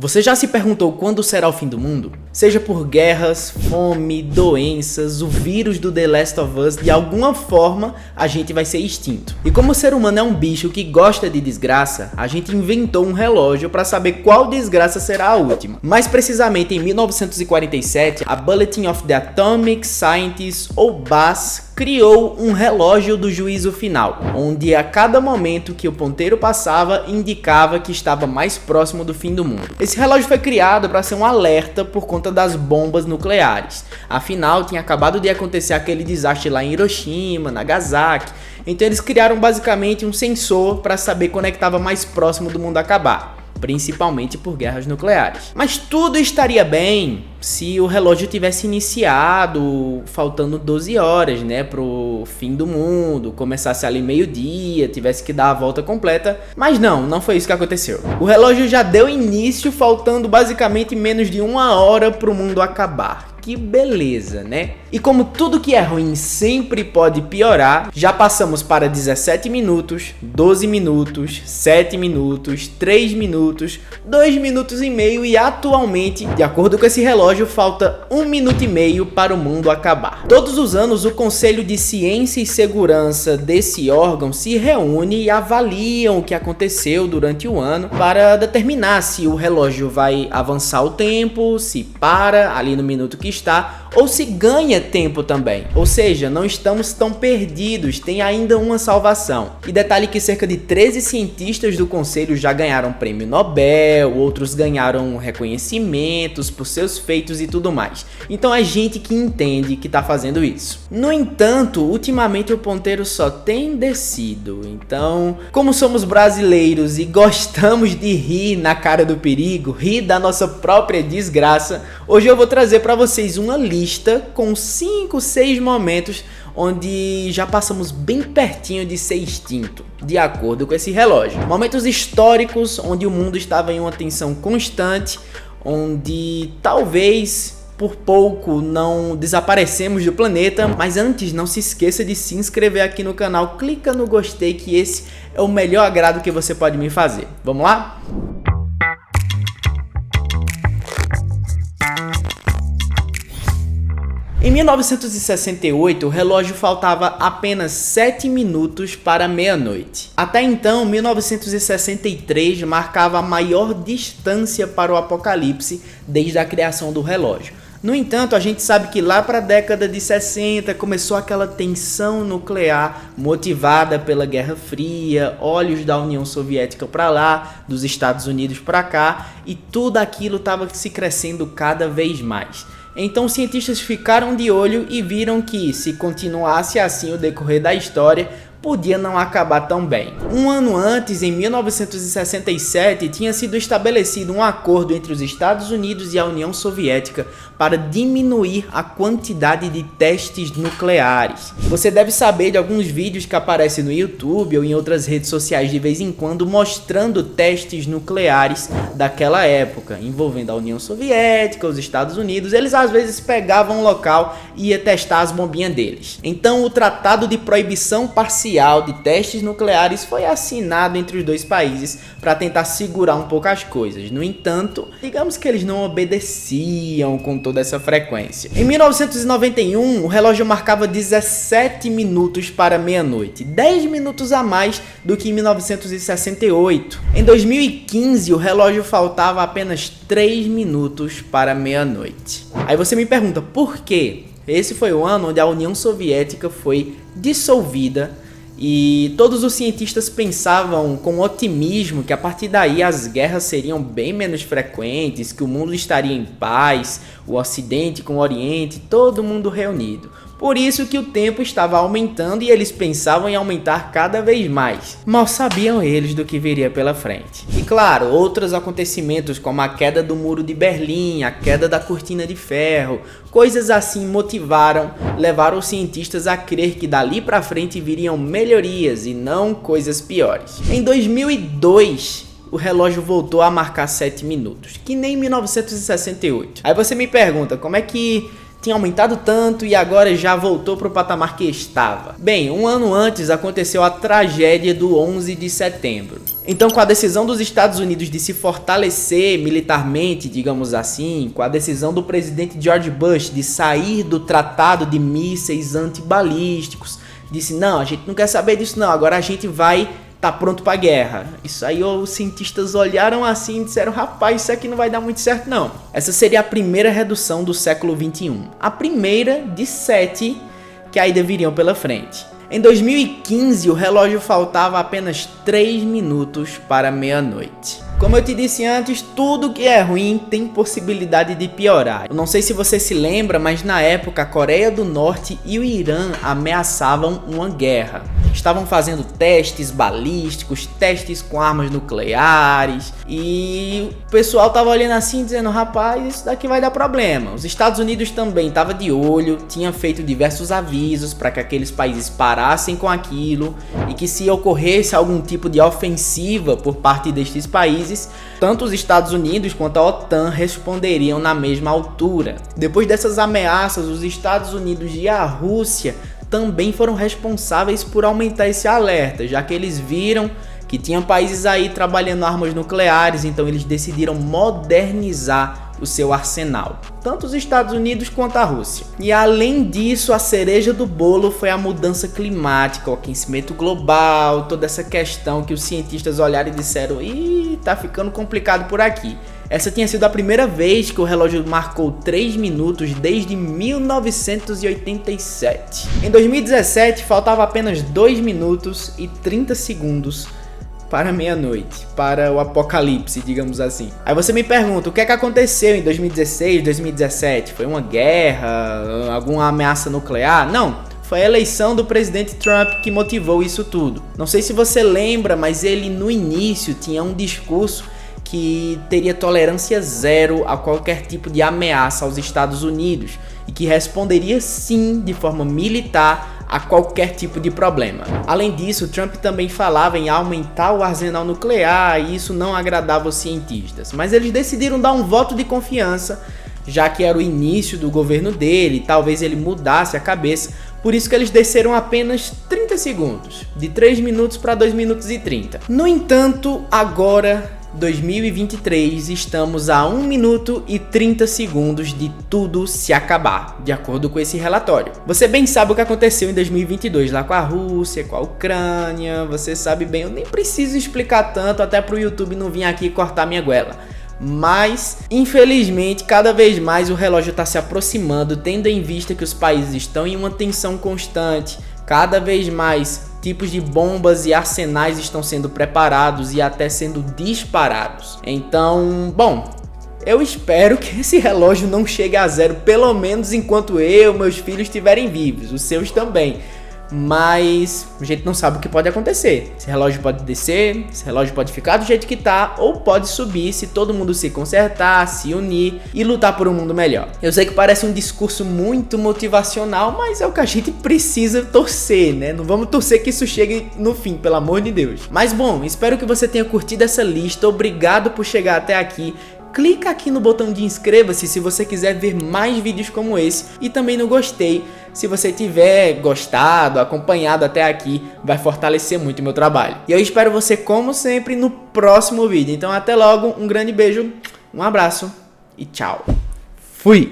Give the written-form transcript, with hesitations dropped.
Você já se perguntou quando será o fim do mundo? Seja por guerras, fome, doenças, o vírus do The Last of Us, de alguma forma a gente vai ser extinto. E como o ser humano é um bicho que gosta de desgraça, a gente inventou um relógio para saber qual desgraça será a última. Mais precisamente em 1947, a Bulletin of the Atomic Scientists, ou BASS, criou um relógio do juízo final, onde a cada momento que o ponteiro passava indicava que estava mais próximo do fim do mundo. Esse relógio foi criado para ser um alerta por conta das bombas nucleares. Afinal, tinha acabado de acontecer aquele desastre lá em Hiroshima, Nagasaki. Então eles criaram basicamente um sensor para saber quando é que estava mais próximo do mundo acabar, principalmente por guerras nucleares. Mas tudo estaria bem se o relógio tivesse iniciado faltando 12 horas, né, pro fim do mundo, começasse ali meio-dia, tivesse que dar a volta completa, mas não foi isso que aconteceu. O relógio já deu início faltando basicamente menos de 1 hora pro mundo acabar. Que beleza, né? E como tudo que é ruim sempre pode piorar, já passamos para 17 minutos, 12 minutos, 7 minutos, 3 minutos, 2 minutos e meio e atualmente, de acordo com esse relógio, falta 1 minuto e meio para o mundo acabar. Todos os anos o Conselho de Ciência e Segurança desse órgão se reúne e avaliam o que aconteceu durante o ano para determinar se o relógio vai avançar o tempo, se para ali no minuto que está, ou se ganha tempo também. Ou seja, não estamos tão perdidos, tem ainda uma salvação. E detalhe que cerca de 13 cientistas do conselho já ganharam prêmio Nobel, outros ganharam reconhecimentos por seus feitos e tudo mais. Então é gente que entende que está fazendo isso. No entanto, ultimamente o ponteiro só tem descido. Então, como somos brasileiros e gostamos de rir na cara do perigo, rir da nossa própria desgraça, hoje eu vou trazer para vocês uma lista com 5, 6 momentos onde já passamos bem pertinho de ser extinto, de acordo com esse relógio. Momentos históricos onde o mundo estava em uma tensão constante, onde talvez por pouco não desaparecemos do planeta. Mas antes, não se esqueça de se inscrever aqui no canal, clica no gostei que esse é o melhor agrado que você pode me fazer. Vamos lá? Em 1968, o relógio faltava apenas 7 minutos para meia-noite. Até então, 1963 marcava a maior distância para o apocalipse desde a criação do relógio. No entanto, a gente sabe que lá para a década de 60 começou aquela tensão nuclear motivada pela Guerra Fria, olhos da União Soviética para lá, dos Estados Unidos para cá, e tudo aquilo estava se crescendo cada vez mais. Então os cientistas ficaram de olho e viram que, se continuasse assim o decorrer da história, podia não acabar tão bem. Um ano antes, em 1967, tinha sido estabelecido um acordo entre os Estados Unidos e a União Soviética para diminuir a quantidade de testes nucleares. Você deve saber de alguns vídeos que aparecem no YouTube ou em outras redes sociais de vez em quando mostrando testes nucleares daquela época, envolvendo a União Soviética, os Estados Unidos. Eles às vezes pegavam um local e iam testar as bombinhas deles. Então o Tratado de Proibição Parcial de testes nucleares foi assinado entre os dois países para tentar segurar um pouco as coisas. No entanto, digamos que eles não obedeciam com toda essa frequência. Em 1991, o relógio marcava 17 minutos para meia-noite, 10 minutos a mais do que em 1968. Em 2015, o relógio faltava apenas 3 minutos para meia-noite. Aí você me pergunta, por quê? Esse foi o ano onde a União Soviética foi dissolvida e todos os cientistas pensavam com otimismo que a partir daí as guerras seriam bem menos frequentes, que o mundo estaria em paz, o Ocidente com o Oriente, todo mundo reunido. Por isso que o tempo estava aumentando e eles pensavam em aumentar cada vez mais. Mal sabiam eles do que viria pela frente. E claro, outros acontecimentos como a queda do Muro de Berlim, a queda da Cortina de Ferro, coisas assim levaram os cientistas a crer que dali para frente viriam melhorias e não coisas piores. Em 2002, o relógio voltou a marcar 7 minutos, que nem em 1968. Aí você me pergunta, como é que tinha aumentado tanto e agora já voltou para o patamar que estava? Bem, um ano antes aconteceu a tragédia do 11 de setembro. Então, com a decisão dos Estados Unidos de se fortalecer militarmente, digamos assim, com a decisão do presidente George Bush de sair do tratado de mísseis antibalísticos, disse, não, a gente não quer saber disso não, agora a gente vai estar pronto para a guerra. Isso aí os cientistas olharam assim e disseram, rapaz, isso aqui não vai dar muito certo não. Essa seria a primeira redução do século XXI, a primeira de 7 que ainda viriam pela frente. Em 2015, o relógio faltava apenas 3 minutos para meia-noite. Como eu te disse antes, tudo que é ruim tem possibilidade de piorar. Eu não sei se você se lembra, mas na época a Coreia do Norte e o Irã ameaçavam uma guerra. Estavam fazendo testes balísticos, testes com armas nucleares e o pessoal tava olhando assim dizendo, rapaz, isso daqui vai dar problema. Os Estados Unidos também estavam de olho, tinha feito diversos avisos para que aqueles países parassem com aquilo e que se ocorresse algum tipo de ofensiva por parte destes países, tanto os Estados Unidos quanto a OTAN responderiam na mesma altura. Depois dessas ameaças, os Estados Unidos e a Rússia também foram responsáveis por aumentar esse alerta, já que eles viram que tinha países aí trabalhando armas nucleares, então eles decidiram modernizar o seu arsenal, tanto os Estados Unidos quanto a Rússia. E além disso, a cereja do bolo foi a mudança climática, o aquecimento global, toda essa questão que os cientistas olharam e disseram, ih, tá ficando complicado por aqui. Essa tinha sido a primeira vez que o relógio marcou 3 minutos desde 1987. Em 2017, faltava apenas 2 minutos e 30 segundos para meia-noite, para o apocalipse, digamos assim. Aí você me pergunta, o que é que aconteceu em 2016, 2017? Foi uma guerra, alguma ameaça nuclear? Não, foi a eleição do presidente Trump que motivou isso tudo. Não sei se você lembra, mas ele no início tinha um discurso que teria tolerância zero a qualquer tipo de ameaça aos Estados Unidos e que responderia sim de forma militar a qualquer tipo de problema. Além disso, Trump também falava em aumentar o arsenal nuclear e isso não agradava os cientistas, mas eles decidiram dar um voto de confiança, já que era o início do governo dele, talvez ele mudasse a cabeça, por isso que eles desceram apenas 30 segundos, de 3 minutos para 2 minutos e 30. No entanto, agora 2023, estamos a 1 minuto e 30 segundos de tudo se acabar, de acordo com esse relatório. Você bem sabe o que aconteceu em 2022 lá com a Rússia, com a Ucrânia, você sabe bem, eu nem preciso explicar tanto até pro YouTube não vir aqui cortar minha goela. Mas, infelizmente, cada vez mais o relógio está se aproximando, tendo em vista que os países estão em uma tensão constante, cada vez mais tipos de bombas e arsenais estão sendo preparados e até sendo disparados. Então, bom, eu espero que esse relógio não chegue a zero, pelo menos enquanto eu e meus filhos estiverem vivos, os seus também. Mas a gente não sabe o que pode acontecer. Esse relógio pode descer, esse relógio pode ficar do jeito que tá, ou pode subir se todo mundo se consertar, se unir e lutar por um mundo melhor. Eu sei que parece um discurso muito motivacional, mas é o que a gente precisa torcer, né? Não vamos torcer que isso chegue no fim, pelo amor de Deus. Mas bom, espero que você tenha curtido essa lista. Obrigado por chegar até aqui. Clica aqui no botão de inscreva-se se você quiser ver mais vídeos como esse e também no gostei. Se você tiver gostado, acompanhado até aqui, vai fortalecer muito o meu trabalho. E eu espero você, como sempre, no próximo vídeo. Então até logo, um grande beijo, um abraço e tchau. Fui!